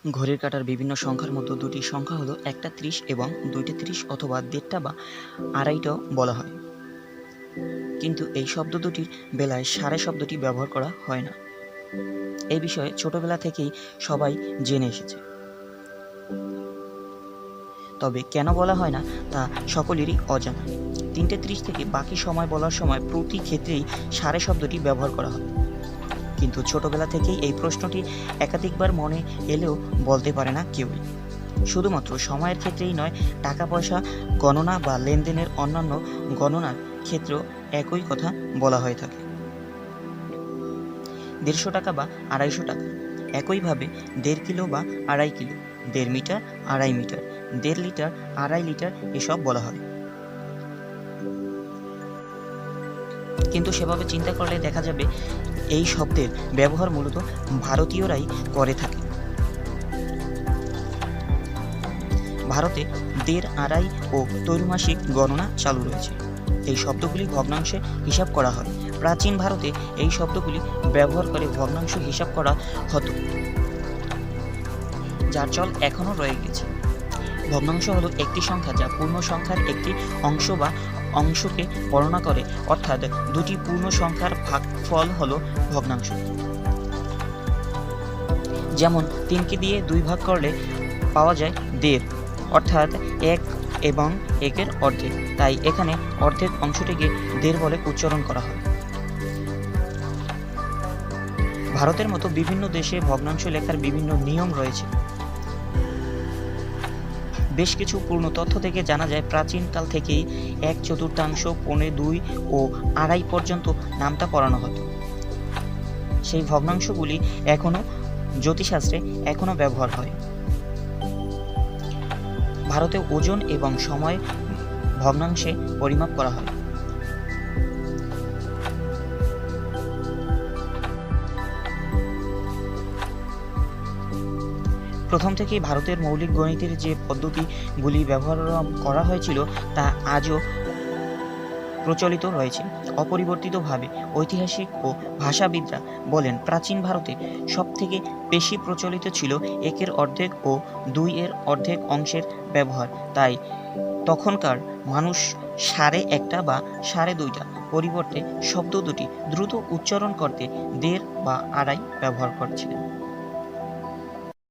ঘড়ির কাঁটার বিভিন্ন সংখ্যার মধ্যে দুটি সংখ্যা হলো একটা ৩০ এবং দুইটা ৩০ অথবা দেড়টা বা আড়াইটাও বলা হয়। কিন্তু এই শব্দ দুটির বেলায় সাড়ে শব্দটি ব্যবহার করা হয় না। এই বিষয়ে ছোটবেলা থেকেই সবাই জেনে এসেছে। তবে কেন বলা হয় না তা সকলেরই অজানা। ৩টে ৩০ থেকে বাকি সময় বলার সময় প্রতি ক্ষেত্রেই সাড়ে শব্দটি ব্যবহার করা হয়। কিন্তু ছোটবেলা থেকেই এই প্রশ্নটি একাধিকবার মনে এলেও বলতে পারে না কেউই। শুধুমাত্র সময়ের ক্ষেত্রেই নয়, টাকা পয়সা গণনা বা লেনদেনের অন্যান্য গণনার ক্ষেত্রেও একই কথা বলা হয়ে থাকে। ১৫০ টাকা বা ২৫০ টাকা, একইভাবে ১.৫ কিলো বা ২.৫ কিলো, ১.৫ মিটার, ২.৫ মিটার, ১.৫ লিটার, ২.৫ লিটার এসব বলা হয়। কিন্তু সেভাবে চিন্তা করলে দেখা যাবে এই শব্দের ব্যবহার মূলত ভারতীয়রাই করে থাকে। ভারতে ১.৫, ২.৫ ও ত্রৈমাসিক গণনা চালু রয়েছে। এই শব্দগুলি ভগ্নাংশে হিসাব করা হয়। প্রাচীন ভারতে এই শব্দগুলি ব্যবহার করে ভগ্নাংশ হিসাব করা হতো, যার চল এখনও রয়ে গেছে। ভগ্নাংশ হলো একটি সংখ্যা যা পূর্ণ সংখ্যার একটি অংশ বা অংশকে বর্ণনা করে, অর্থাৎ দুটি পূর্ণ সংখ্যার ভাগফল হলো ভগ্নাংশ। যেমন ৩কে দিয়ে ২ ভাগ করলে পাওয়া যায় ১.৫, অর্থাৎ ১ এবং ১-এর অর্ধেক। তাই এখানে অর্ধেক অংশটিকে ১.৫ বলে উচ্চারণ করা হয়। ভারতের মতো বিভিন্ন দেশে ভগ্নাংশ লেখার বিভিন্ন নিয়ম রয়েছে। বেশ কিছু পূর্ণ তথ্য থেকে জানা যায় প্রাচীনকাল থেকেই ১/৪ পৌনে-২ ও ২.৫ পর্যন্ত নামতা পড়ানো হতো। সেই ভগ্নাংশগুলি এখনও জ্যোতিষশাস্ত্রে এখনও ব্যবহার হয়। ভারতে ওজন এবং সময় ভগ্নাংশে পরিমাপ করা হয়। প্রথম থেকেই ভারতের মৌলিক গণিতের যে পদ্ধতিগুলি ব্যবহার করা হয়েছিল তা আজও প্রচলিত রয়েছে অপরিবর্তিতভাবে। ঐতিহাসিক ও ভাষাবিদরা বলেন, প্রাচীন ভারতে সবথেকে বেশি প্রচলিত ছিল ১-এর অর্ধেক ও ২-এর অর্ধেক অংশের ব্যবহার। তাই তখনকার মানুষ ১.৫ বা ২.৫ পরিবর্তে শব্দ দুটি দ্রুত উচ্চারণ করতে ১.৫ বা ২.৫ ব্যবহার করছিলেন।